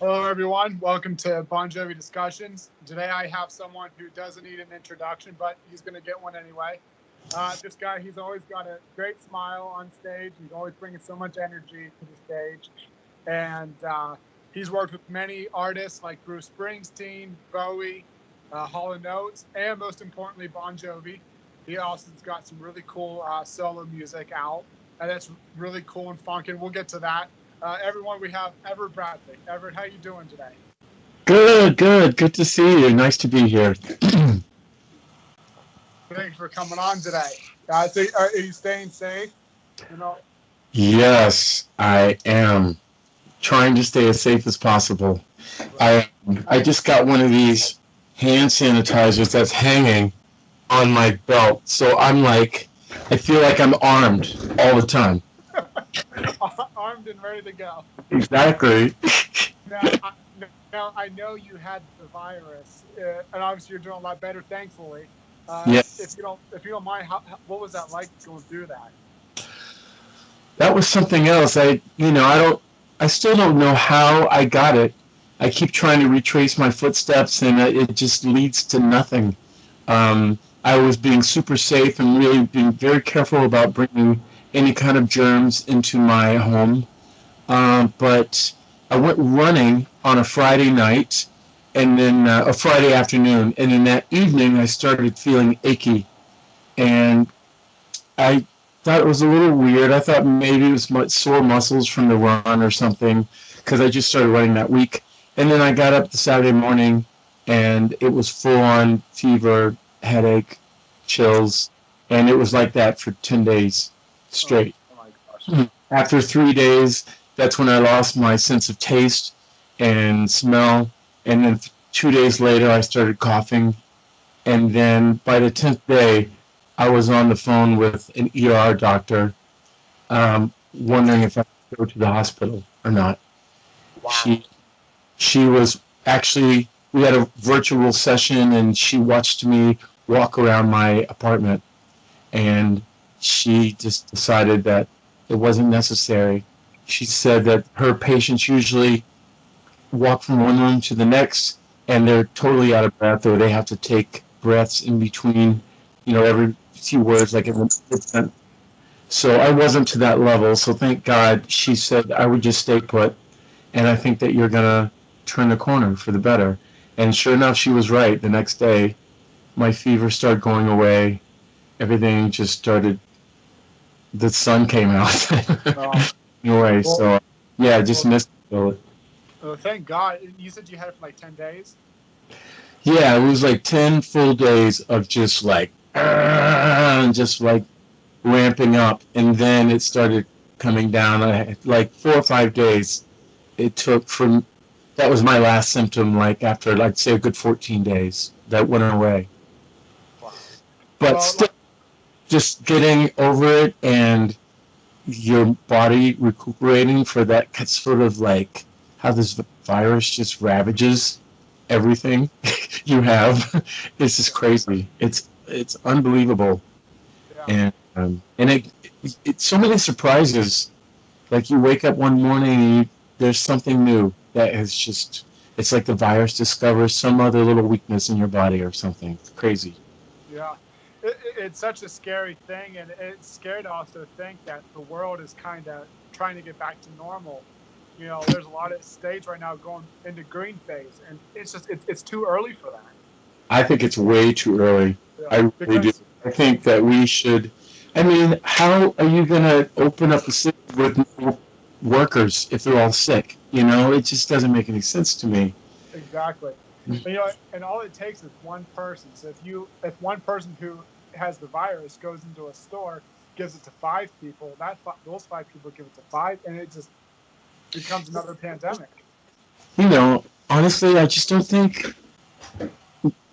Hello, everyone. Welcome to Bon Jovi Discussions. Today I have someone who doesn't need an introduction, but he's going to get one anyway. This guy, he's always got a great smile on stage. He's always bringing so much energy to the stage. And he's worked with many artists like Bruce Springsteen, Bowie, Hall & Oates, and most importantly, Bon Jovi. He also has got some really cool solo music out. And that's really cool and funky. We'll get to that. Everyone, we have Everett Bradley. Everett, how you doing today? Good to see you. Nice to be here. Thanks for coming on today. So are you staying safe? Yes, I am trying to stay as safe as possible. I just got one of these hand sanitizers that's hanging on my belt, so I feel like I'm armed all the time. Armed and ready to go. Exactly. Now, I know you had the virus, and obviously you're doing a lot better, thankfully. Yes. If you don't mind, what was that like going through that? That was something else. I still don't know how I got it. I keep trying to retrace my footsteps, and it just leads to nothing. I was being super safe and really being very careful about bringing any kind of germs into my home. But I went running on a Friday night and then a Friday afternoon. And then that evening I started feeling achy. And I thought it was a little weird. I thought maybe it was my sore muscles from the run or something because I just started running that week. And then I got up the Saturday morning and it was full-on fever, headache, chills. And it was like that for 10 days. Straight. Oh my gosh. After 3 days, that's when I lost my sense of taste and smell. And then 2 days later, I started coughing. And then by the 10th day, I was on the phone with an ER doctor, wondering if I could go to the hospital or not. Wow. She was actually, we had a virtual session, and she watched me walk around my apartment. And she just decided that it wasn't necessary. She said that her patients usually walk from one room to the next and they're totally out of breath, or they have to take breaths in between, every few words, like in the. So I wasn't to that level, so thank God she said I would just stay put, and I think that you're going to turn the corner for the better. And sure enough, she was right. The next day, my fever started going away. Everything just started. The sun came out. Anyway, so yeah, I just missed it. Thank God. You said you had it for like 10 days? Yeah, it was like 10 full days of just like ramping up, and then it started coming down. I had like 4 or 5 days it took from, that was my last symptom, like after, I'd say, a good 14 days, that went away. Wow. But still, just getting over it and your body recuperating for that sort of like how this virus just ravages everything you have. It's just crazy. It's unbelievable. Yeah. And it's so many surprises. Like you wake up one morning and there's something new that is just, it's like the virus discovers some other little weakness in your body or something. It's crazy. Yeah. It's such a scary thing, and it's scary to also think that the world is kind of trying to get back to normal. There's a lot of states right now going into green phase, and it's too early for that. I think it's way too early. Yeah, I really do. I think that we should. I mean, how are you going to open up a city with no workers if they're all sick? It just doesn't make any sense to me. Exactly. And all it takes is one person. So if one person who has the virus goes into a store, gives it to 5 people, those 5 people give it to 5, and it just becomes another pandemic. Honestly, I just don't think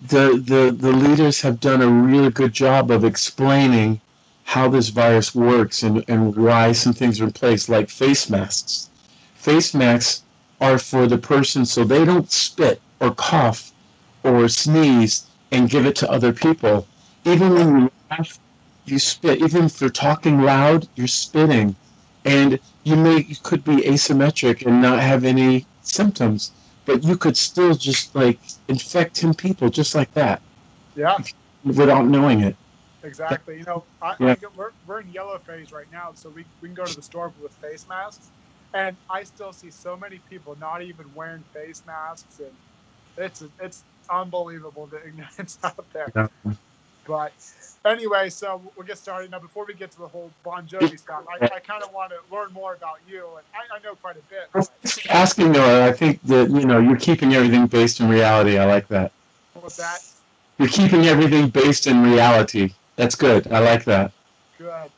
the leaders have done a really good job of explaining how this virus works and why some things are in place, like face masks. Face masks are for the person so they don't spit or cough or sneeze and give it to other people. Even when you laugh, you spit. Even if you're talking loud, you're spitting. And you could be asymmetric and not have any symptoms, but you could still just like infect 10 people just like that. Yeah. Without knowing it. Exactly. You know, Yeah. we're in yellow phase right now, so we can go to the store with face masks, and I still see so many people not even wearing face masks, and it's unbelievable the ignorance out there. Yeah. But anyway, so we'll get started now. Before we get to the whole Bon Jovi stuff, I kind of want to learn more about you, and I know quite a bit. But Asking though, I think that you're keeping everything based in reality. I like that. what's that? You're keeping everything based in reality. That's good. I like that. Good.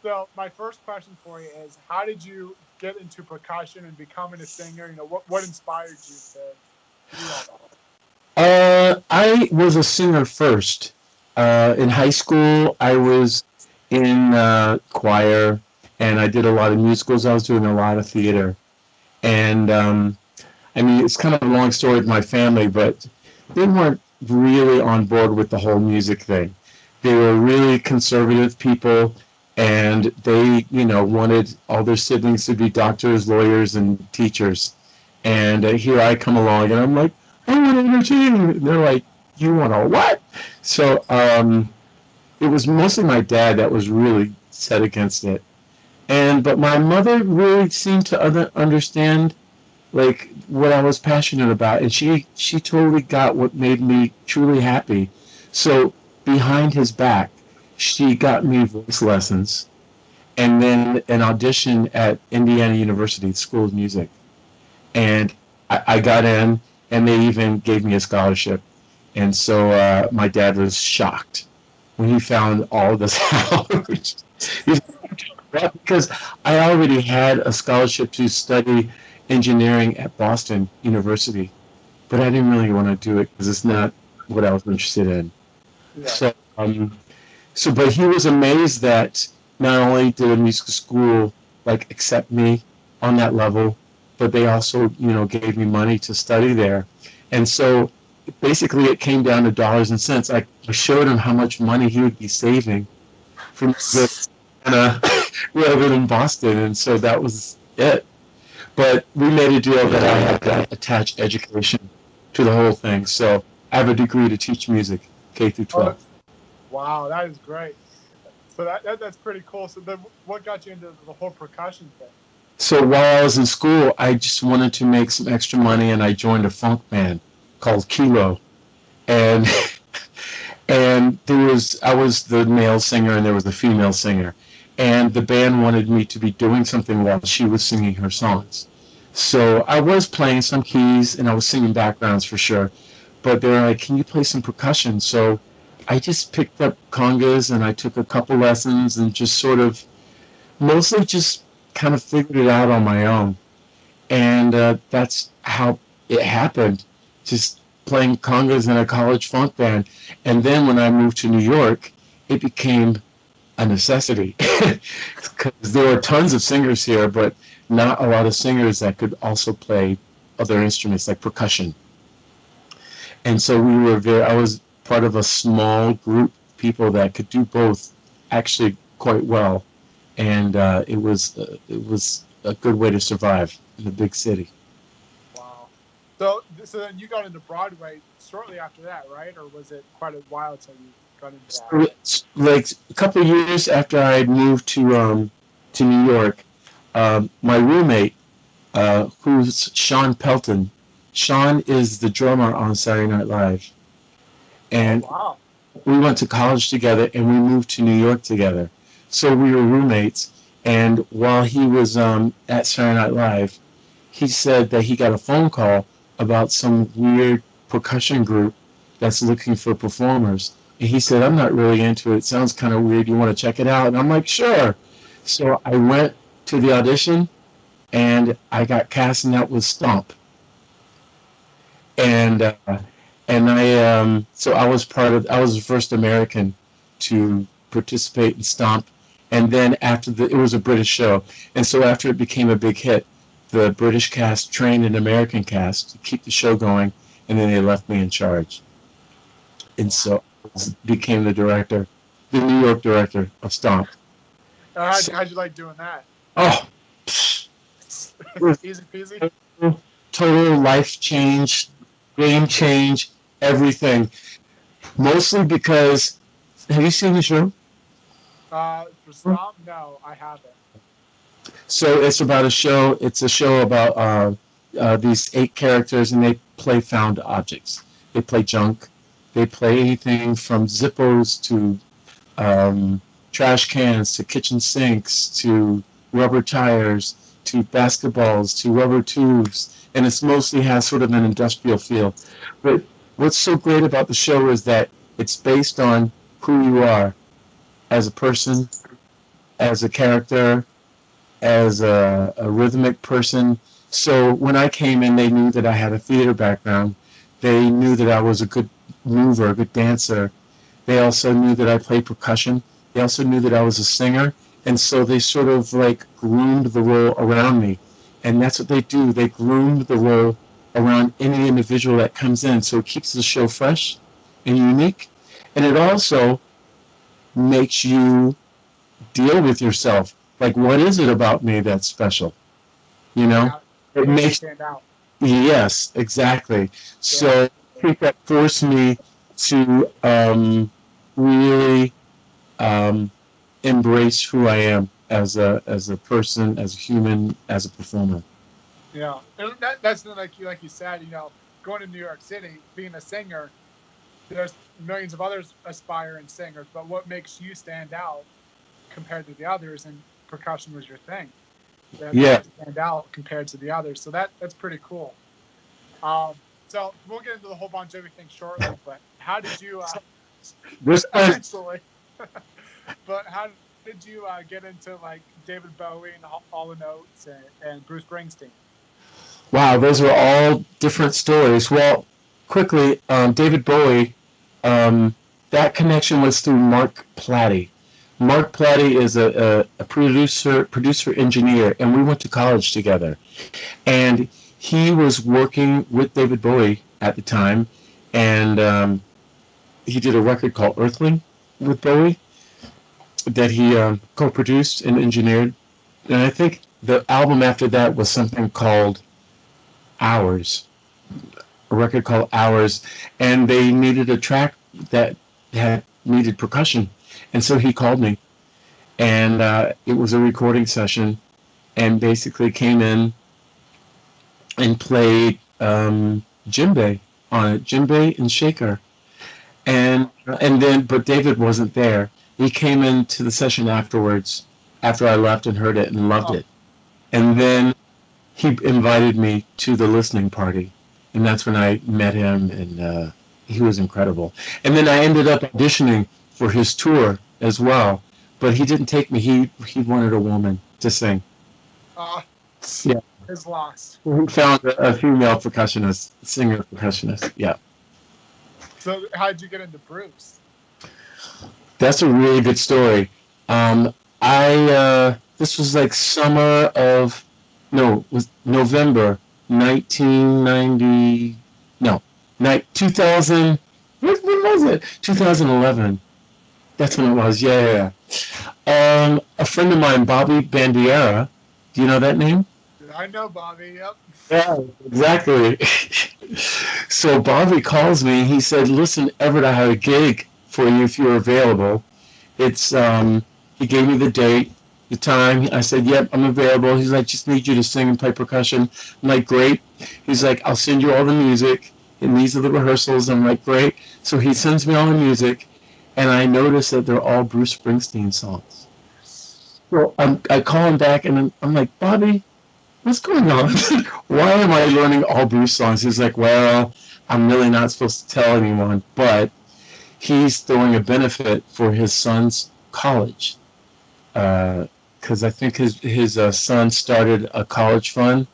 So my first question for you is, how did you get into percussion and becoming a singer? You know, what inspired you to do all that? I was a singer first. In high school, I was in choir, and I did a lot of musicals. I was doing a lot of theater. And I mean, it's kind of a long story with my family, but they weren't really on board with the whole music thing. They were really conservative people, and they, wanted all their siblings to be doctors, lawyers, and teachers. And here I come along, and I'm like, I want to entertain. And they're like, you want to what? So it was mostly my dad that was really set against it. But my mother really seemed to understand like what I was passionate about, and she totally got what made me truly happy. So behind his back, she got me voice lessons, and then an audition at Indiana University School of Music, and I got in, and they even gave me a scholarship. And so my dad was shocked when he found all this out. Because I already had a scholarship to study engineering at Boston University, but I didn't really want to do it because it's not what I was interested in. Yeah. So, but he was amazed that not only did a music school like accept me on that level, but they also, gave me money to study there. And so basically it came down to dollars and cents. I showed him how much money he would be saving from this rather than Boston, and so that was it. But we made a deal that I had to attach education to the whole thing. So I have a degree to teach music, K through 12. Wow, that is great. So that's pretty cool. So then what got you into the whole percussion thing? So while I was in school, I just wanted to make some extra money, and I joined a funk band called Kilo. And I was the male singer, and there was the female singer. And the band wanted me to be doing something while she was singing her songs. So I was playing some keys, and I was singing backgrounds for sure. But they were like, can you play some percussion? So I just picked up congas, and I took a couple lessons, and just sort of, mostly just kind of figured it out on my own. And that's how it happened, just playing congas in a college funk band. And then when I moved to New York, it became a necessity, because there were tons of singers here, but not a lot of singers that could also play other instruments like percussion. And so I was part of a small group of people that could do both actually quite well. And it was a good way to survive in a big city. Wow. So then you got into Broadway shortly after that, right? Or was it quite a while till you got into Broadway? Like a couple of years after I had moved to New York, my roommate, who's Sean Pelton. Sean is the drummer on Saturday Night Live. And wow. We went to college together, and we moved to New York together. So we were roommates. And while he was at Saturday Night Live, he said that he got a phone call about some weird percussion group that's looking for performers. And he said, I'm not really into it. It sounds kind of weird. You want to check it out? And I'm like, sure. So I went to the audition, and I got cast, and that was Stomp. And so I was the first American to participate in Stomp. And then it was a British show. And so after it became a big hit, the British cast trained an American cast to keep the show going, and then they left me in charge. And so I became the New York director of Stomp. How'd you like doing that? Oh, easy peasy? total life change, game change, everything. Mostly because, have you seen the show? For Stomp, no, I haven't. So it's about a show. It's a show about these 8 characters, and they play found objects. They play junk. They play anything from Zippos to trash cans to kitchen sinks to rubber tires to basketballs to rubber tubes, and it's mostly has sort of an industrial feel. But what's so great about the show is that it's based on who you are as a person, as a character, as a rhythmic person. So when I came in, they knew that I had a theater background. They knew that I was a good mover, a good dancer. They also knew that I played percussion. They also knew that I was a singer. And so they sort of like groomed the role around me. And that's what they do. They groomed the role around any individual that comes in. So it keeps the show fresh and unique. And it also makes you deal with yourself. Like, what is it about me that's special? You know? Yeah, it makes stand out. Yes, exactly. So I think that forced me to really embrace who I am as a person, as a human, as a performer. Yeah, and that's like you said, you know, going to New York City, being a singer, there's millions of others aspiring singers, but what makes you stand out compared to the others, and percussion was your thing. That stand out compared to the others. So that's pretty cool. So we'll get into the whole Bon Jovi thing shortly, but how did you eventually but how did you get into like David Bowie and Hall & Oates and Bruce Springsteen? Wow, those are all different stories. Well, quickly, David Bowie, that connection was through Mark Platty. Mark Platty is a producer engineer, and we went to college together. And he was working with David Bowie at the time, and he did a record called Earthling with Bowie that he co-produced and engineered. And I think the album after that was something called Hours, a record called Hours, and they needed a track that had needed percussion. And so he called me, and it was a recording session, and basically came in and played djembe on it, djembe and shaker. And then, but David wasn't there. He came into the session afterwards, after I left and heard it and loved it. And then he invited me to the listening party, and that's when I met him, and he was incredible. And then I ended up auditioning for his tour as well, but he didn't take me. He wanted a woman to sing. Yeah, his loss. He found a female percussionist, singer percussionist. Yeah. So how did you get into Bruce? That's a really good story. This was like November 1990. No, 2000. When was it? 2011. That's when it was. Yeah. A friend of mine, Bobby Bandiera. Do you know that name? I know Bobby. Yep. Yeah, exactly. So Bobby calls me. He said, "Listen, Everett, I have a gig for you if you're available." It's he gave me the date, the time. I said, "Yep, I'm available." He's like, "Just need you to sing and play percussion." I'm like, "Great." He's like, "I'll send you all the music, and these are the rehearsals." I'm like, "Great." So he sends me all the music, and I notice that they're all Bruce Springsteen songs. So I call him back, and I'm like, "Bobby, what's going on? Why am I learning all Bruce songs?" He's like, "Well, I'm really not supposed to tell anyone, but he's throwing a benefit for his son's college. Because I think his son started a college fund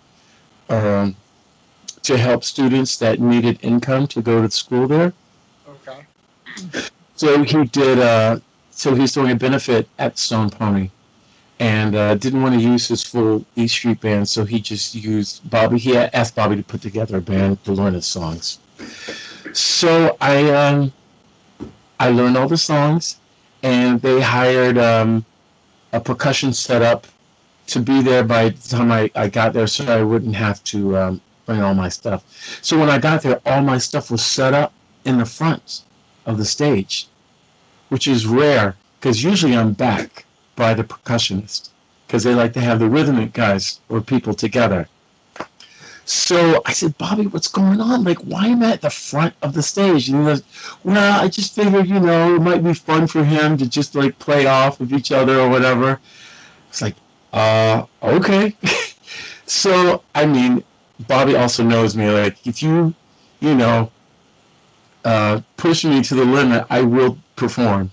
to help students that needed income to go to school there." Okay. So he did. So he's throwing a benefit at Stone Pony, and didn't want to use his full E Street band, so he just used Bobby. He asked Bobby to put together a band to learn his songs. So I learned all the songs, and they hired a percussion setup to be there by the time I got there, so I wouldn't have to bring all my stuff. So when I got there, all my stuff was set up in the front of the stage, which is rare because usually I'm back by the percussionist because they like to have the rhythmic guys or people together. So I said, Bobby, what's going on? Like, why am I at the front of the stage? And he goes, well, I just figured, you know, it might be fun for him to just like play off of each other or whatever. It's like, okay. So, I mean, Bobby also knows me. Like, if you know, push me to the limit, I will perform.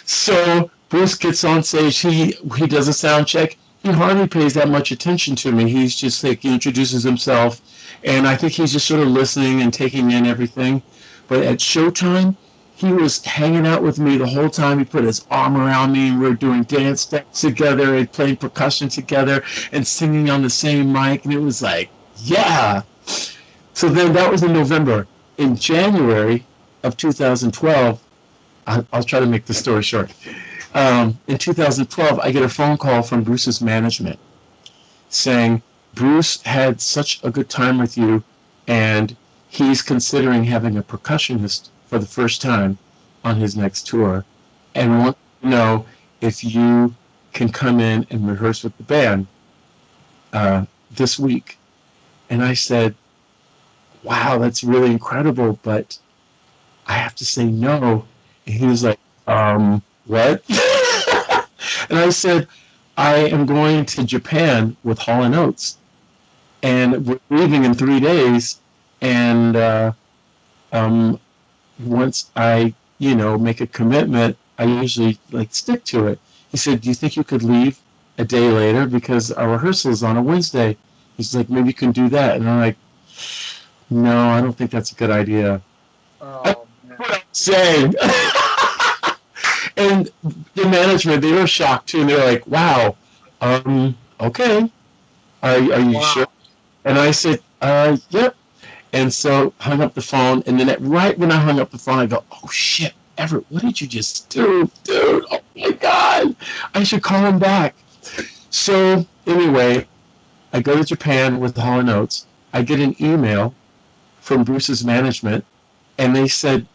So Bruce gets on stage. He does a sound check. He hardly pays that much attention to me. He's just like, he introduces himself, and I think he's just sort of listening and taking in everything. But at showtime, he was hanging out with me the whole time. He put his arm around me, and we were doing dance steps together and playing percussion together and singing on the same mic, and it was like, yeah. So then that was in November. In January of 2012, I'll try to make the story short. In 2012, I get a phone call from Bruce's management saying, Bruce had such a good time with you, and he's considering having a percussionist for the first time on his next tour, and wants to know if you can come in and rehearse with the band this week. And I said, wow, that's really incredible, but I have to say no. And he was like, what? And I said, I am going to Japan with Hall & Oates, and we're leaving in 3 days, and once I, make a commitment, I usually, stick to it. He said, do you think you could leave a day later, because our rehearsal is on a Wednesday? He's like, maybe you can do that. And I'm like, no, I don't think that's a good idea. Oh, man. What I'm saying. And the management, they were shocked too, and they were like, wow, okay, are you sure? And I said, yep. And so hung up the phone, and then right when I hung up the phone, I go, oh shit, Everett, what did you just do? Dude, oh my God, I should call him back. So anyway, I go to Japan with Hall & Oates. I get an email from Bruce's management, and they said,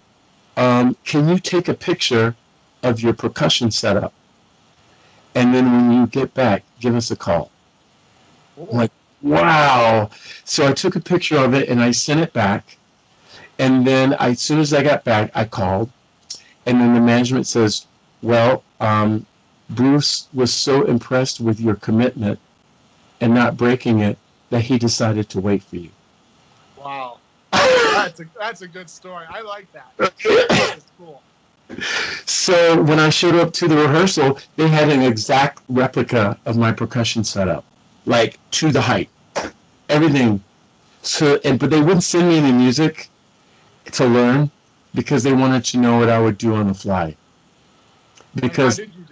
can you take a picture of your percussion setup, and then when you get back, give us a call. I'm like, wow. So I took a picture of it and I sent it back, and then as soon as I got back, I called, and then the management says, well, Bruce was so impressed with your commitment and not breaking it that he decided to wait for you. Wow. That's a good story. I like that. That's cool. So when I showed up to the rehearsal, they had an exact replica of my percussion setup, to the height, everything. So, but they wouldn't send me any music to learn because they wanted to know what I would do on the fly. Because how did you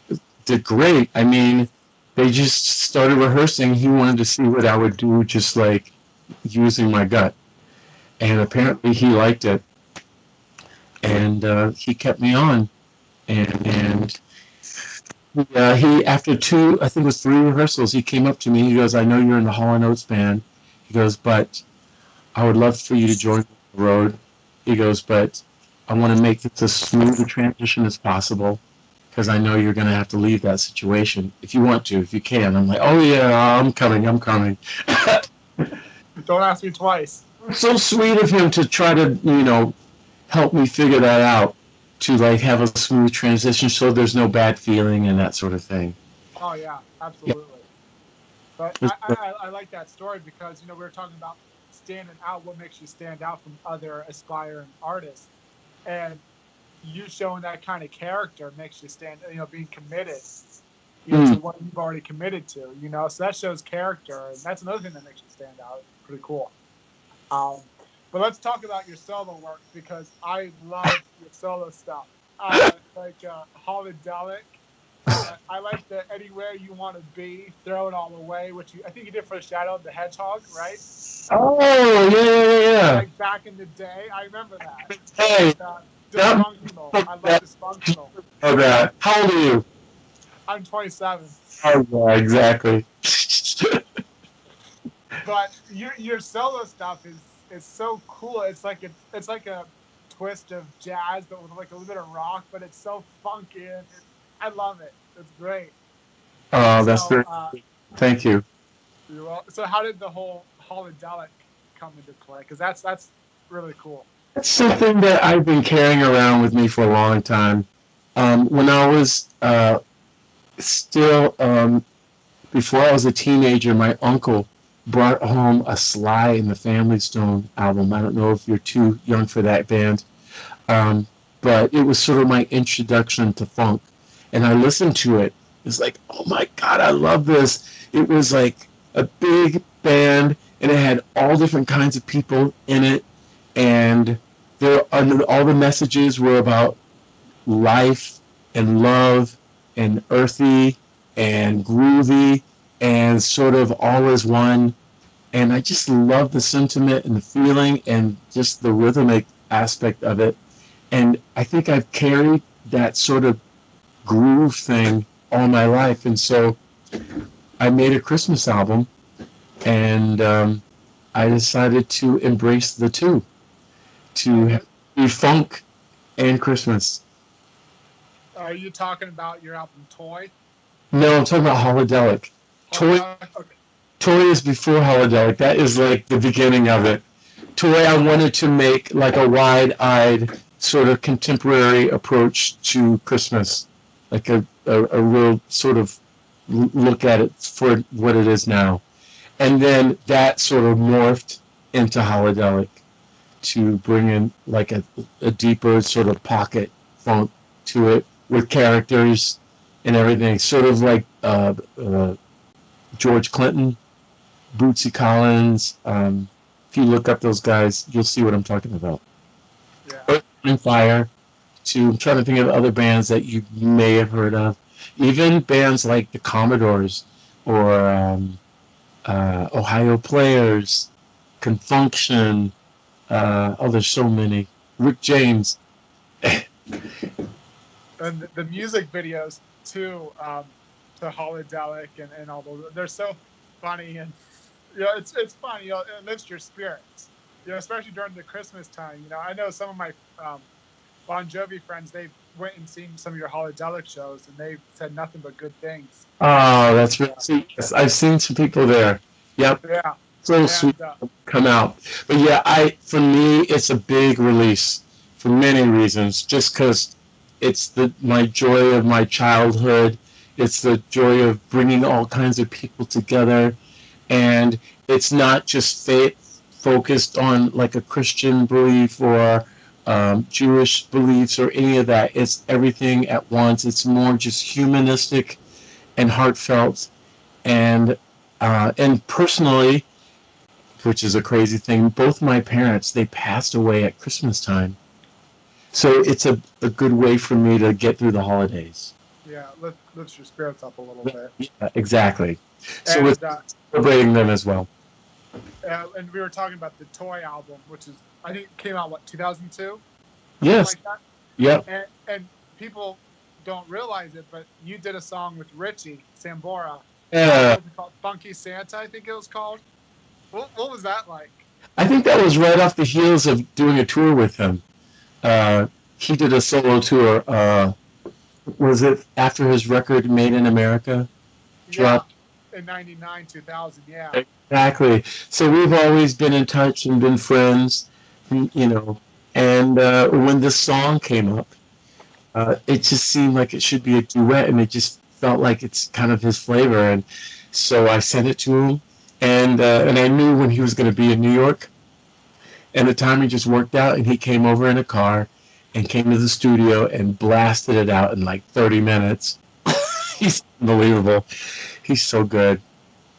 do? Did great. I mean, they just started rehearsing. He wanted to see what I would do, just using my gut, and apparently he liked it. And he kept me on, and he after I think it was 3 rehearsals, he came up to me. He goes, I know you're in the Hall & Oates band. He goes, but I would love for you to join the road. He goes, but I want to make this as smooth a transition as possible, because I know you're going to have to leave that situation if you want to, if you can. I'm like, oh yeah, I'm coming. Don't ask me twice. So sweet of him to try to, help me figure that out, to have a smooth transition so there's no bad feeling and that sort of thing. Oh yeah, absolutely. Yeah. But I like that story because, we were talking about standing out, what makes you stand out from other aspiring artists. And you showing that kind of character makes you stand, being committed to what you've already committed to, so that shows character. And that's another thing that makes you stand out. It's pretty cool. But let's talk about your solo work, because I love your solo stuff. Holidelic. I like the Anywhere You Want to Be, Throw It All Away, which I think you did for Shadow of the Hedgehog, right? Oh, yeah. Back in the day. I remember that. Hey. Dysfunctional. I love Dysfunctional. Oh, that. How old are you? I'm 27. Oh, yeah, exactly. but your solo stuff is so cool. It's like a twist of jazz, but with like a little bit of rock. But it's so funky, and I love it. It's great. Oh, that's So, very. Thank you. so how did the whole Holidelic come into play? Because that's really cool. It's something that I've been carrying around with me for a long time. When I was still, before I was a teenager, my uncle brought home a Sly and the Family Stone album. I don't know if you're too young for that band, but it was sort of my introduction to funk. And I listened to it. It's like, oh my God, I love this. It was like a big band, and it had all different kinds of people in it. And all the messages were about life and love and earthy and groovy and sort of all as one. And I just love the sentiment and the feeling and just the rhythmic aspect of it. And I think I've carried that sort of groove thing all my life. And so I made a Christmas album, and I decided to embrace the two, to be funk and Christmas. Are you talking about your album Toy? No, I'm talking about Holidelic. Toy is before Holidelic. That is like the beginning of it. Toy, I wanted to make like a wide-eyed sort of contemporary approach to Christmas, like a real sort of look at it for what it is now. And then that sort of morphed into Holidelic to bring in like a deeper sort of pocket funk to it with characters and everything. Sort of like George Clinton, Bootsy Collins. If you look up those guys, you'll see what I'm talking about. Yeah. Earth, Wind, Fire. I'm trying to think of other bands that you may have heard of. Even bands like the Commodores or Ohio Players, Confunction. There's so many. Rick James. And the music videos too, to Holidelic and all those, they're so funny, and it's funny. It lifts your spirits. Especially during the Christmas time. I know some of my Bon Jovi friends, they went and seen some of your Holidelic shows, and they said nothing but good things. Oh, that's really yes, I've seen some people there. Yep. Yeah. So sweet come out. But yeah, for me, it's a big release for many reasons. Just because it's my joy of my childhood. It's the joy of bringing all kinds of people together, and it's not just focused on like a Christian belief or Jewish beliefs or any of that. It's everything at once. It's more just humanistic and heartfelt, and personally, which is a crazy thing, both my parents, they passed away at Christmas time. So it's a good way for me to get through the holidays. Yeah, lifts your spirits up a little bit. Yeah, exactly. So we're celebrating them as well. And we were talking about the Toy album, which is, I think, came out, 2002? Yes. Like that? Yep. And people don't realize it, but you did a song with Richie Sambora. Yeah. What was it called? Funky Santa, I think it was called. What was that like? I think that was right off the heels of doing a tour with him. He did a solo tour. Was it after his record Made in America dropped? In 99, 2000, yeah. Exactly. So we've always been in touch and been friends, and when this song came up, it just seemed like it should be a duet, and it just felt like it's kind of his flavor. And so I sent it to him, and I knew when he was going to be in New York, and the timing just worked out, and he came over in a car and came to the studio and blasted it out in like 30 minutes. He's unbelievable. He's so good.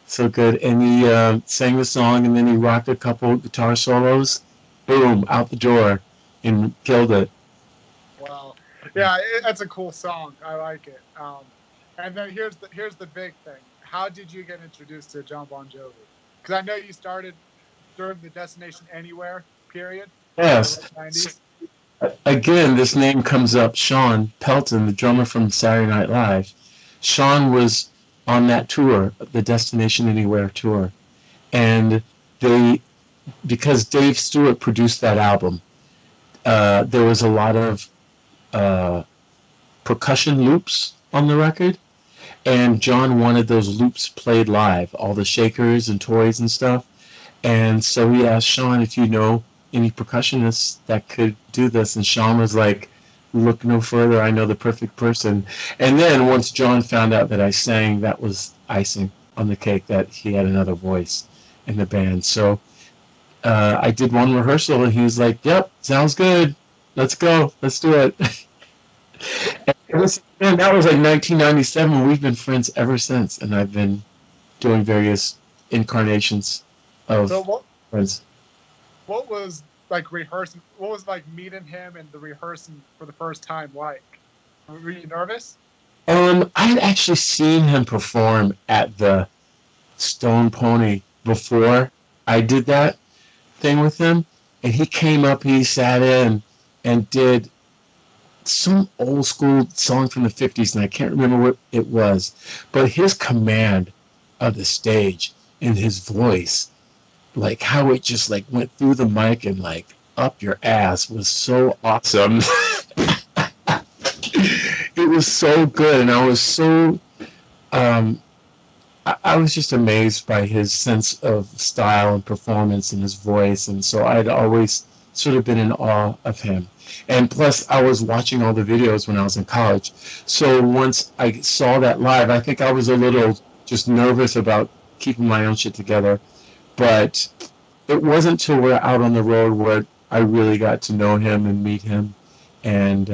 So good. And he sang the song, and then he rocked a couple guitar solos. Boom, out the door, and killed it. Wow. Yeah, that's a cool song. I like it. And then here's the big thing. How did you get introduced to John Bon Jovi? Because I know you started during the Destination Anywhere period. Yes. Again, this name comes up. Sean Pelton, the drummer from Saturday Night Live. Sean was on that tour, the Destination Anywhere tour, and they, because Dave Stewart produced that album, there was a lot of percussion loops on the record, and John wanted those loops played live, all the shakers and toys and stuff. And so he asked Sean if you know any percussionists that could do this, and Sean was like, "Look no further. I know the perfect person." And then once John found out that I sang, that was icing on the cake that he had another voice in the band. So I did one rehearsal, and he was like, "Yep, sounds good. Let's go. Let's do it." And that was like 1997. We've been friends ever since, and I've been doing various incarnations of friends. What was like rehearsing? What was like meeting him and the rehearsing for the first time like? Were you nervous? I had actually seen him perform at the Stone Pony before I did that thing with him, and he came up, he sat in and did some old school song from the 50s, and I can't remember what it was, but his command of the stage and his voice, like how it just like went through the mic and like up your ass, was so awesome. It was so good, and I was so I was just amazed by his sense of style and performance and his voice, and so I'd always sort of been in awe of him. And plus, I was watching all the videos when I was in college. So once I saw that live, I think I was a little just nervous about keeping my own shit together. But it wasn't till we're out on the road where I really got to know him and meet him and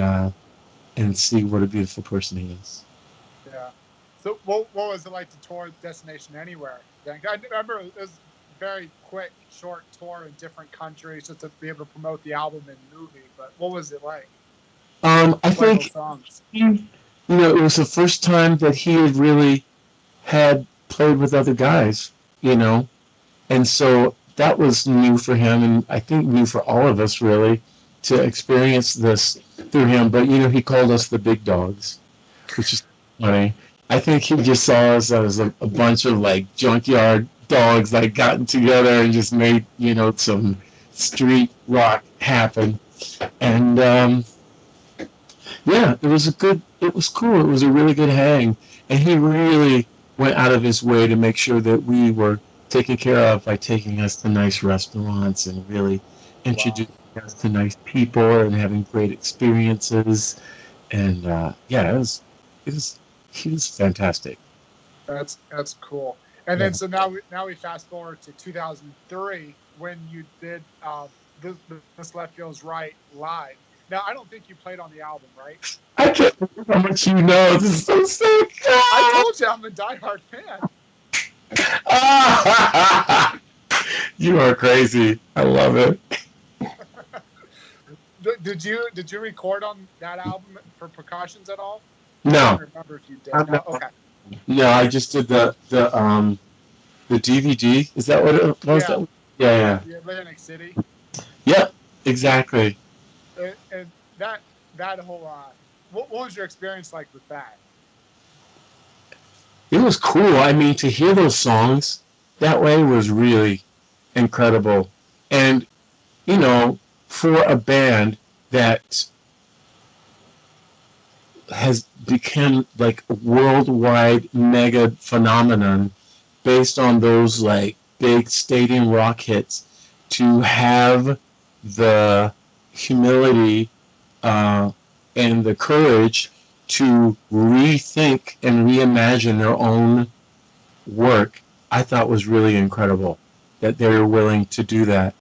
see what a beautiful person he is. Yeah. So what was it like to tour Destination Anywhere? I remember it was a very quick, short tour in different countries just to be able to promote the album and movie. But what was it like? I think, it was the first time that he had really had played with other guys, and so that was new for him, and I think new for all of us, really, to experience this through him. But, he called us the big dogs, which is funny. I think he just saw us as a bunch of, like, junkyard dogs, like, gotten together and just made, some street rock happen. And, yeah, it was cool. It was a really good hang. And he really went out of his way to make sure that we were taken care of by taking us to nice restaurants and really introducing us to nice people and having great experiences. And yeah, he was fantastic. That's cool. And then so now we fast forward to 2003 when you did this Left Feels Right live. Now I don't think you played on the album, right? I can't believe how much you know. This is so sick. I told you I'm a diehard fan. You are crazy. I love it. Did you record on that album for percussions at all? No. I don't remember if you did. No? Okay. No, I just did the DVD. Is that what it was? Yeah. Atlantic City. Yep, exactly. And that whole what was your experience like with that? It was cool. I mean, to hear those songs that way was really incredible. And, for a band that has become like a worldwide mega phenomenon based on those like big stadium rock hits, to have the humility and the courage to rethink and reimagine their own work, I thought was really incredible that they were willing to do that,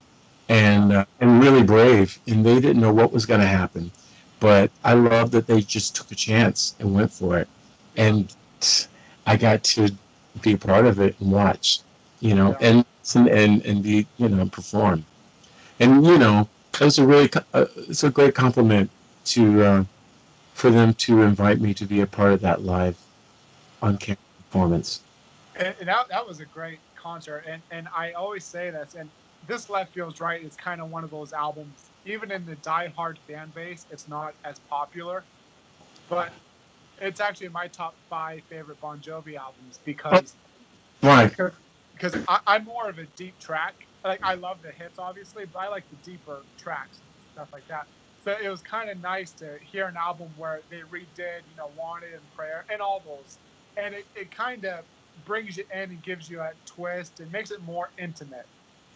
and really brave, and they didn't know what was going to happen, but I love that they just took a chance and went for it, and I got to be a part of it and watch, and listen and be, perform, and it was it's a great compliment to for them to invite me to be a part of that live on-camera performance. And that was a great concert, and I always say this, and this Left Feels Right is kind of one of those albums, even in the diehard fan base, it's not as popular, but it's actually my top 5 favorite Bon Jovi albums because why? because I'm more of a deep track. Like, I love the hits, obviously, but I like the deeper tracks and stuff like that. So it was kind of nice to hear an album where they redid, Wanted and Prayer and all those. And it kind of brings you in and gives you a twist and makes it more intimate.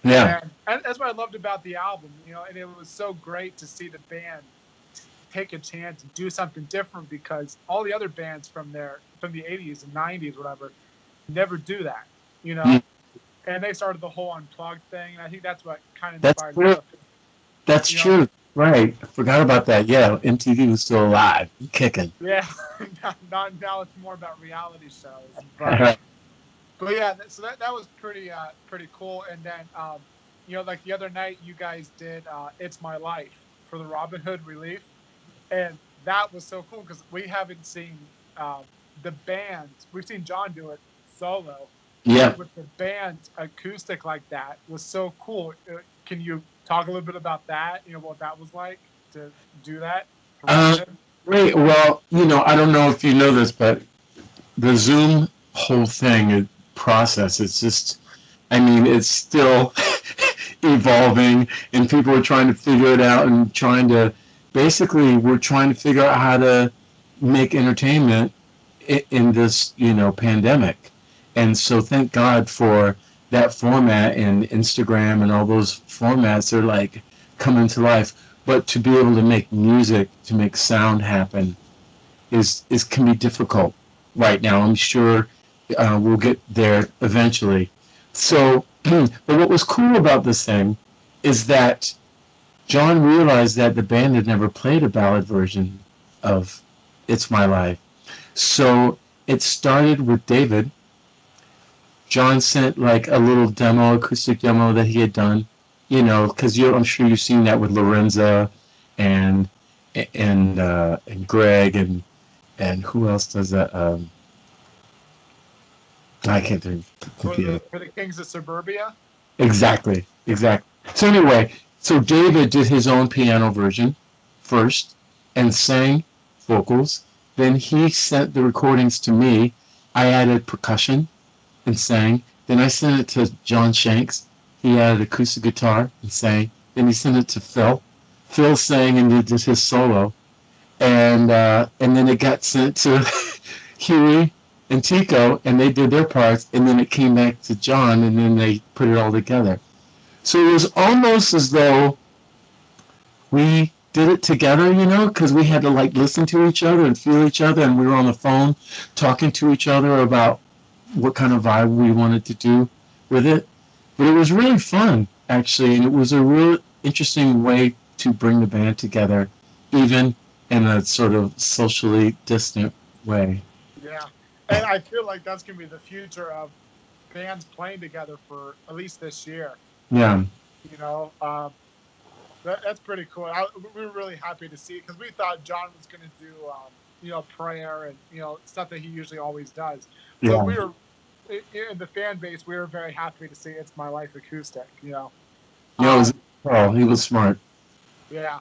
Yeah. And that's what I loved about the album, and it was so great to see the band take a chance and do something different, because all the other bands from the 80s and 90s, whatever, never do that, Mm. and they started the whole Unplugged thing. And I think that's what kind of That's inspired true. me. That's true. Right. I forgot about that. Yeah. MTV was still alive, kicking. Yeah. Now it's more about reality shows. But yeah, so that was pretty cool. And then, like the other night, you guys did It's My Life for the Robin Hood Relief. And that was so cool because we haven't seen the band. We've seen John do it solo. Yeah. But with the band acoustic like that was so cool. Can you talk a little bit about that? What that was like to do that? Great. Well, I don't know if you know this, but the Zoom whole thing process, it's just, it's still evolving, and people are trying to figure it out and we're trying to figure out how to make entertainment in this, pandemic. And so thank God for that format, and Instagram and all those formats are like coming to life. But to be able to make music, to make sound happen can be difficult right now. I'm sure we'll get there eventually. So, but what was cool about this thing is that John realized that the band had never played a ballad version of It's My Life. So it started with David. John sent like a little acoustic demo that he had done, because I'm sure you've seen that with Lorenza and Greg and who else does that? I can't think. For the Kings of Suburbia? Exactly. So anyway, so David did his own piano version first and sang vocals. Then he sent the recordings to me. I added percussion and sang. Then I sent it to John Shanks. He added acoustic guitar and sang. Then he sent it to Phil. Phil sang and did his solo. And then it got sent to Huey and Tico, and they did their parts, and then it came back to John, and then they put it all together. So it was almost as though we did it together, because we had to like listen to each other and feel each other, and we were on the phone talking to each other about what kind of vibe we wanted to do with it. But it was really fun, actually, and it was a real interesting way to bring the band together, even in a sort of socially distant way. Yeah, and I feel like that's going to be the future of bands playing together for at least this year. Yeah. That's pretty cool. We were really happy to see it because we thought John was going to do, Prayer and, stuff that he usually always does. So Yeah. we were, in the fan base, we were very happy to see It's My Life acoustic, He was smart. Yeah.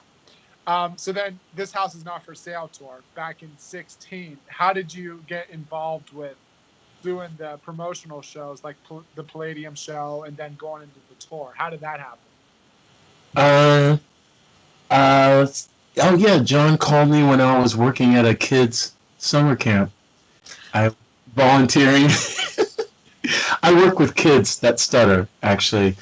So then This House Is Not For Sale tour back in 2016. How did you get involved with doing the promotional shows like the Palladium show and then going into the tour? How did that happen? Oh yeah, John called me when I was working at a kids summer camp. I volunteering. I work with kids that stutter, actually.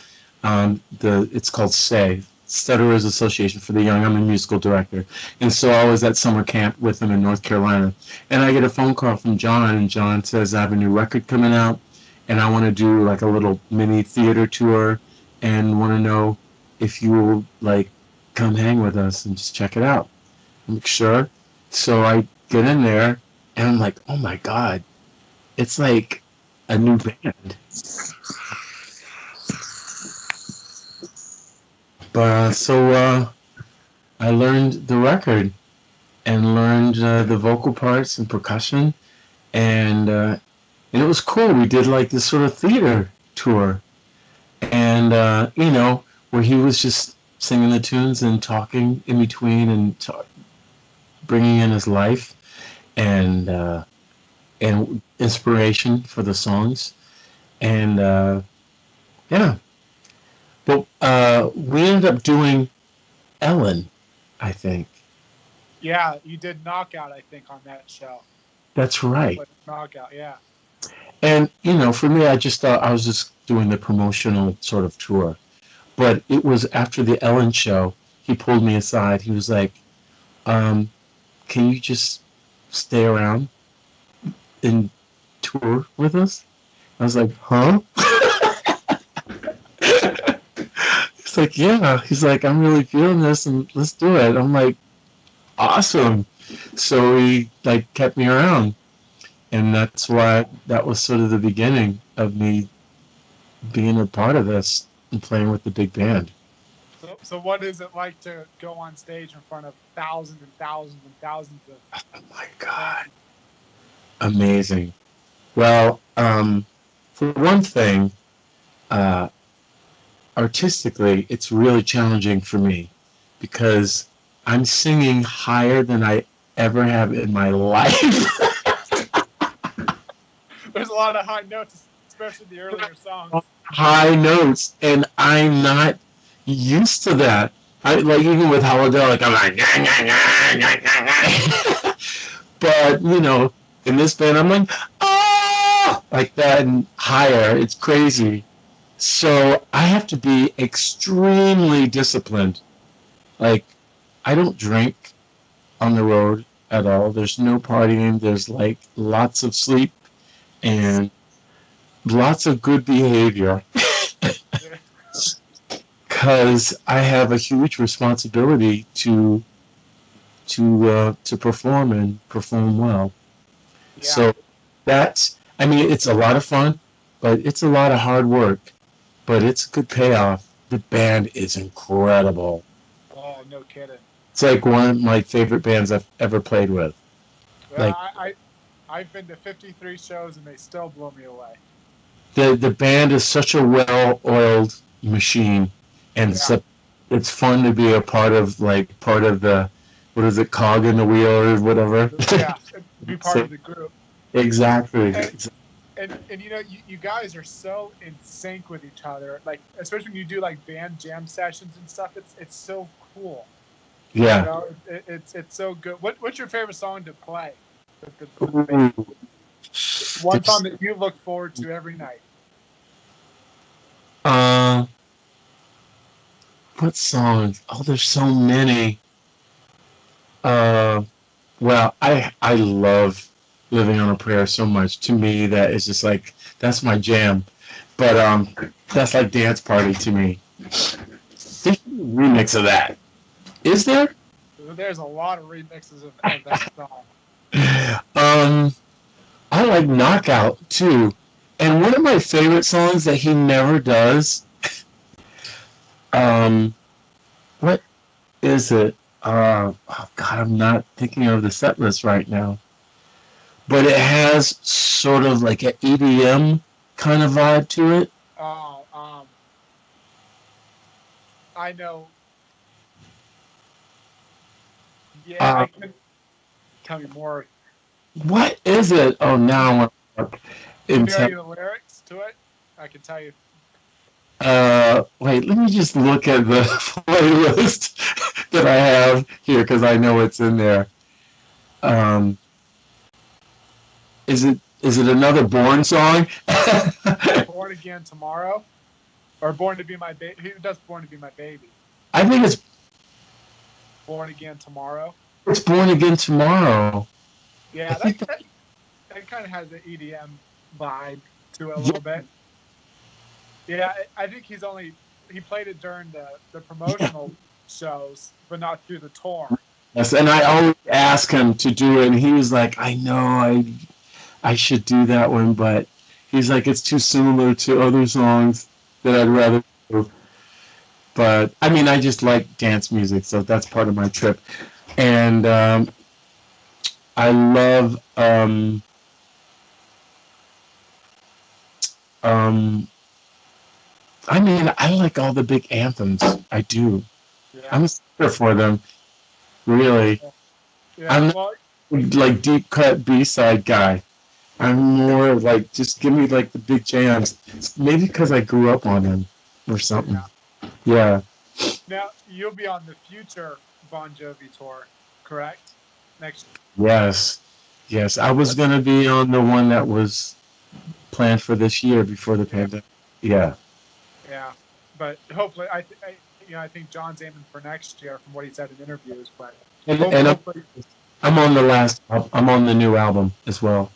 It's called SAY, Stutterers Association for the Young. I'm a musical director. And so I was at summer camp with them in North Carolina. And I get a phone call from John, and John says, I have a new record coming out, and I want to do like a little mini theater tour and want to know if you will like come hang with us and just check it out. I'm like, sure. So I get in there, and I'm like, oh my God, it's like a new band. But so I learned the record and learned the vocal parts and percussion, and it was cool. We did like this sort of theater tour, and where he was just singing the tunes and talking in between and bringing in his life and inspiration for the songs, and Yeah. But we ended up doing Ellen, I think. Yeah, you did Knockout, I think, on that show. That's right. Knockout, yeah. And, for me, I just thought I was just doing the promotional sort of tour. But it was after the Ellen show, he pulled me aside. He was like, can you just stay around and tour with us? I was like, huh? He's like, yeah. He's like, I'm really feeling this and let's do it. I'm like, awesome. So he kept me around. And that's why that was sort of the beginning of me being a part of this and playing with the big band. So what is it like to go on stage in front of thousands and thousands and thousands of... Oh my God. Amazing. Well, for one thing, artistically, it's really challenging for me because I'm singing higher than I ever have in my life. There's a lot of high notes, especially the earlier songs. High notes, and I'm not used to that. Even with Holidelic, I'm like, but in this band, I'm like, ah, like that and higher. It's crazy. So I have to be extremely disciplined. Like, I don't drink on the road at all. There's no partying. There's lots of sleep and lots of good behavior. Because I have a huge responsibility to perform and perform well. Yeah. So it's a lot of fun, but it's a lot of hard work. But it's a good payoff. The band is incredible. Oh, no kidding. It's like one of my favorite bands I've ever played with. Well, I've been to 53 shows and they still blow me away. The band is such a well-oiled machine, and it's fun to be a part of the, what is it, cog in the wheel or whatever. Yeah, be part of the group. Exactly. And you guys are so in sync with each other. Like, especially when you do band jam sessions and stuff. It's so cool. Yeah. It's so good. What's your favorite song to play? One song that you look forward to every night. What songs? Oh, there's so many. Well, I love Living on a Prayer so much. To me, that is just that's my jam. But that's like dance party to me. There's a remix of that. Is there? There's a lot of remixes of that song. I like Knockout too. And one of my favorite songs that he never does, what is it? Oh God, I'm not thinking of the set list right now. But it has sort of like an EDM kind of vibe to it. Oh, I know. Yeah, tell me more. What is it? Oh, now I'm Can you tell you the lyrics to it? I can tell you. Wait, let me just look at the playlist that I have here because I know it's in there. Is it another Born song? Born Again Tomorrow? Or Born to Be My Baby? Who does Born to Be My Baby? I think it's Born Again Tomorrow. It's Born Again Tomorrow. Yeah, that kind of has an EDM vibe to it a little bit. Yeah, I think he played it during the promotional shows, but not through the tour. Yes, and I always ask him to do it, and he was like, I know I should do that one, but he's like, it's too similar to other songs that I'd rather do. But, I mean, I just like dance music, so that's part of my trip. And I love I mean, I like all the big anthems. I do. Yeah. I'm a sucker for them. Really. Yeah. I'm not like deep cut B-side guy. I'm more like, just give me like the big jams. Maybe because I grew up on them or something. Yeah. Yeah. Now you'll be on the future Bon Jovi tour, correct? Next. Yes. Yes. I was going to be on the one that was planned for this year before the Yeah. pandemic. Yeah. Yeah. But hopefully, I think John's aiming for next year from what he said in interviews. But And hopefully, I'm on the I'm on the new album as well.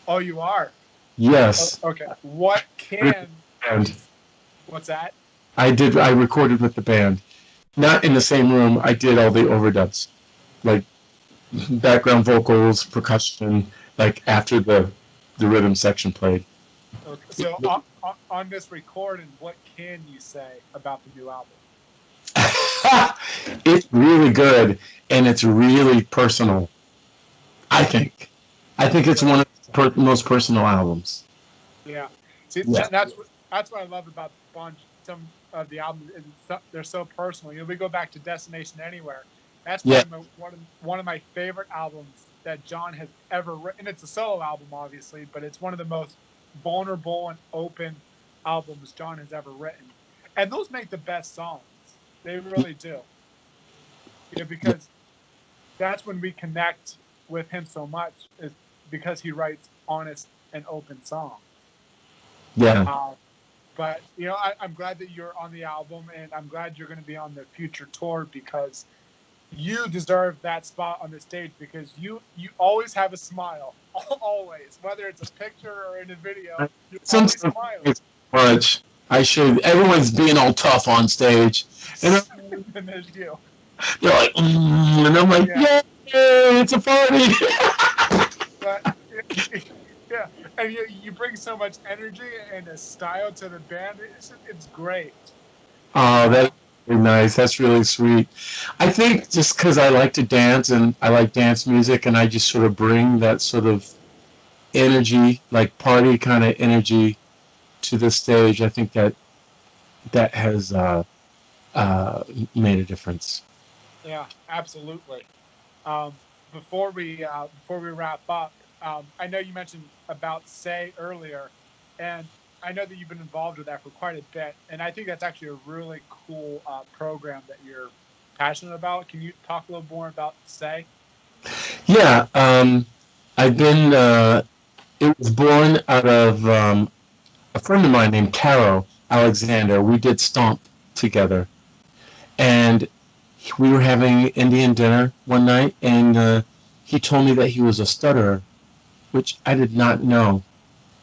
oh, you are. Yes. Okay. What can And you? What's that? I recorded with the band. Not in the same room. I did all the overdubs, like background vocals, percussion, like after the rhythm section played. Okay. So on this recording, what can you say about the new album? It's really good and it's really personal. I think. I think it's one of the most personal albums. Yeah. See, Yeah. that's what I love about some of the albums. They're so personal. We go back to Destination Anywhere. That's Yeah. probably one of my favorite albums that John has ever written. It's a solo album, obviously, but it's one of the most vulnerable and open albums John has ever written. And those make the best songs. They really do. Because that's when we connect with him so much, is because he writes honest and open songs. Yeah. But I'm glad that you're on the album, and I'm glad you're going to be on the future tour, because you deserve that spot on the stage, because you always have a smile, always, whether it's a picture or in a video. You always Sometimes smile. it's much. I should. Everyone's being all tough on stage, and And there's you. they're like, and I'm like, Yeah. yay, it's a party. But yeah, and you bring so much energy and a style to the band. It's great. Oh, that's really nice. That's really sweet. I think just because I like to dance and I like dance music, and I just sort of bring that sort of energy, like party kind of energy, to the stage. I think that has made a difference. Yeah, absolutely. Um, before we wrap up, I know you mentioned about Say earlier, and I know that you've been involved with that for quite a bit, and I think that's actually a really cool program that you're passionate about. Can you talk a little more about Say? Yeah, I've been. It was born out of a friend of mine named Caro Alexander. We did Stomp together, and we were having Indian dinner one night, and he told me that he was a stutterer, which I did not know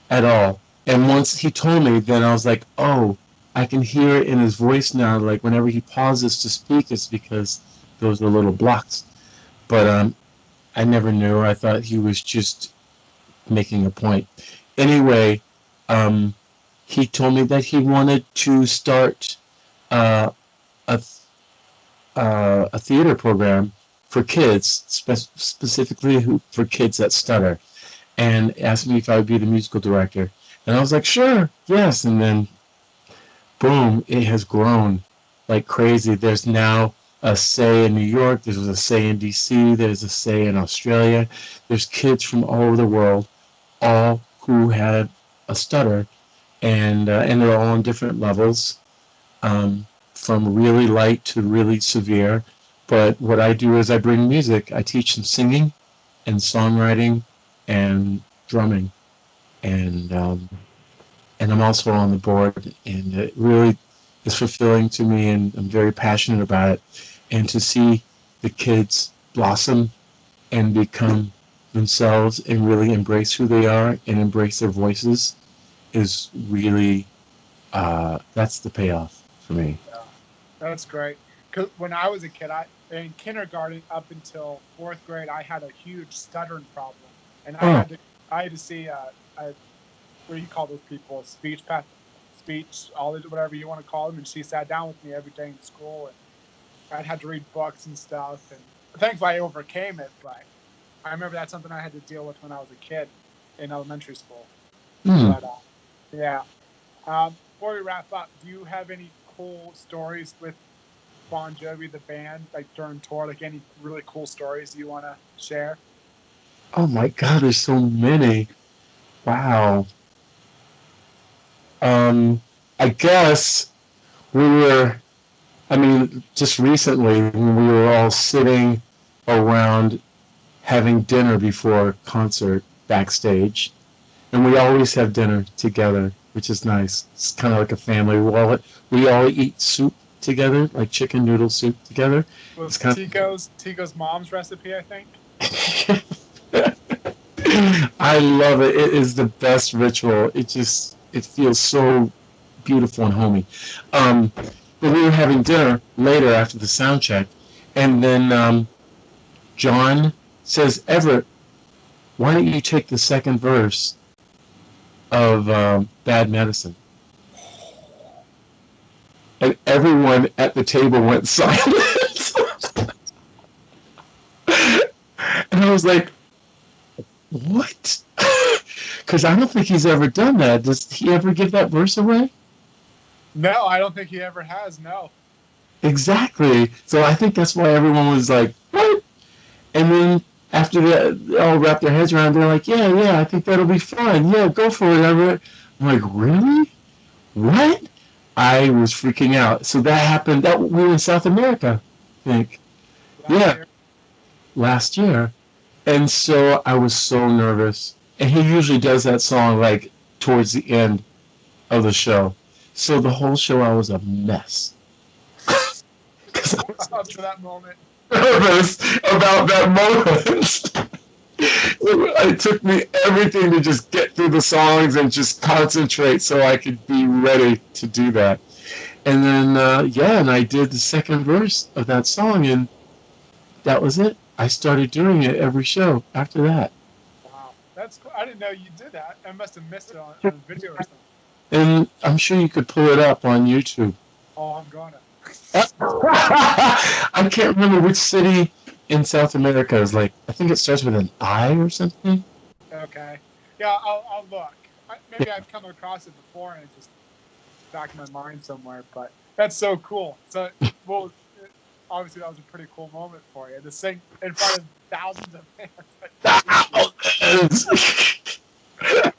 at all. And once he told me, then I was like, oh, I can hear it in his voice now. Like whenever he pauses to speak, it's because those are little blocks. But I never knew. I thought he was just making a point. Anyway, um, he told me that he wanted to start uh, a a theater program for kids, specifically for kids that stutter, and asked me if I would be the musical director. And I was like, sure, yes. And then, boom, it has grown like crazy. There's now a Say in New York. There's a Say in DC. There's a Say in Australia. There's kids from all over the world, all who had a stutter, and they're all on different levels, from really light to really severe. But what I do is I bring music. I teach them singing and songwriting and drumming, and I'm also on the board, and it really is fulfilling to me, and I'm very passionate about it. And to see the kids blossom and become themselves and really embrace who they are and embrace their voices is really that's the payoff for me. Yeah, that's great. Because when I was a kid, in kindergarten up until fourth grade, I had a huge stuttering problem, and Oh, I had to see what do you call those people? Speech, all whatever you want to call them. And she sat down with me every day in school, and I'd had to read books and stuff. And thankfully, I overcame it. But I remember that's something I had to deal with when I was a kid in elementary school. hmm. But yeah. Before we wrap up, do you have any cool stories with Bon Jovi, the band, like during tour? Like any really cool stories you want to share? Oh my God, there's so many. Wow. I guess we were, I mean, just recently when we were all sitting around having dinner before a concert backstage, and we always have dinner together, which is nice. It's kind of like a family. We all eat soup together, like chicken noodle soup together. Was It's kind Tico's mom's recipe, I think. of, I love it. It is the best ritual. It feels so beautiful and homey. But we were having dinner later after the sound check, and then John says, Everett, why don't you take the second verse of Bad Medicine? And everyone at the table went silent. And I was like, what? Because I don't think he's ever done that. Does he ever give that verse away? No, I don't think he ever has. No. Exactly. So I think that's why everyone was like, what? And then after they all wrapped their heads around, they're like, yeah, I think that'll be fun. Yeah, go for it, Everett. I'm like, really? What? I was freaking out. So that happened. That we were in South America, I think. Last year. And so I was so nervous. And he usually does that song like towards the end of the show. So the whole show I was a mess. Because I was Up to that moment. nervous about that moment. It took me everything to just get through the songs and just concentrate so I could be ready to do that. And then, and I did the second verse of that song, and that was it. I started doing it every show after that. Wow, that's cool. I didn't know you did that. I must have missed it on a video or something. And I'm sure you could pull it up on YouTube. Oh, I'm gonna. I can't remember which city in South America is like. I think it starts with an I or something. Okay. Yeah, I'll look. Maybe I've come across it before and it's just back in my mind somewhere. But that's so cool. So, well, obviously that was a pretty cool moment for you to sing in front of thousands of fans. Thousands. Oh,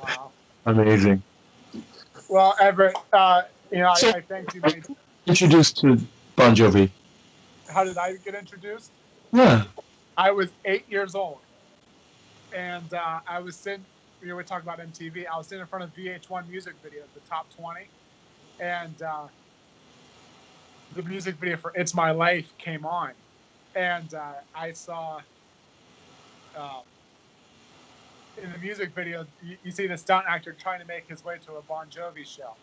wow. Amazing. Well, Everett, I thank you. Introduced to Bon Jovi. How did I get introduced? Yeah. I was 8 years old, and I was sitting. We talking about MTV. I was sitting in front of VH1 music videos, the top 20, and the music video for "It's My Life" came on, and I saw. In the music video, you see the stunt actor trying to make his way to a Bon Jovi show.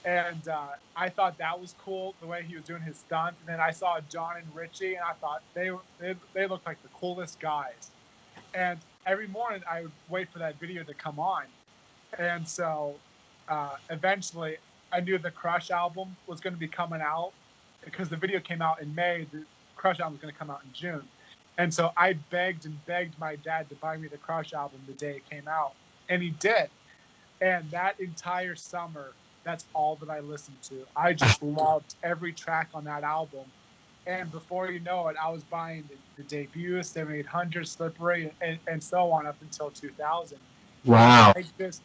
And I thought that was cool, the way he was doing his stunts. And then I saw John and Richie, and I thought they looked like the coolest guys. And every morning I would wait for that video to come on. And so eventually I knew the Crush album was going to be coming out because the video came out in May. The Crush album was going to come out in June. And so I begged my dad to buy me the Crush album the day it came out. And he did. And that entire summer, that's all that I listened to. I just loved every track on that album. And before you know it, I was buying the debut, 7800, Slippery, and so on up until 2000. Wow. I just,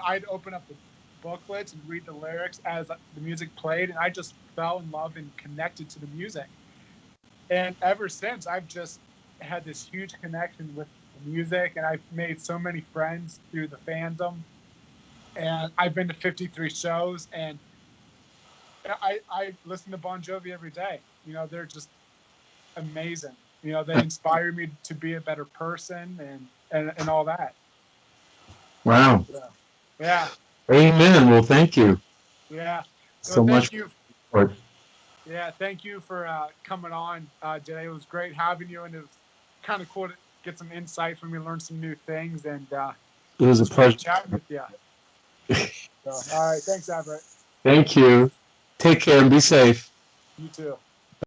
I'd open up the booklets and read the lyrics as the music played, and I just fell in love and connected to the music. And ever since, I've just had this huge connection with the music, and I've made so many friends through the fandom. And I've been to 53 shows, and I listen to Bon Jovi every day. They're just amazing. They inspire me to be a better person and all that. Wow. So, yeah. Amen. Well, thank you. Yeah. So much. Yeah, thank you for coming on today. It was great having you, and it was kind of cool to get some insight from you, learn some new things, and it was a pleasure chatting with you. So, all right, thanks, Everett. Thank you. Take care and be safe. You too.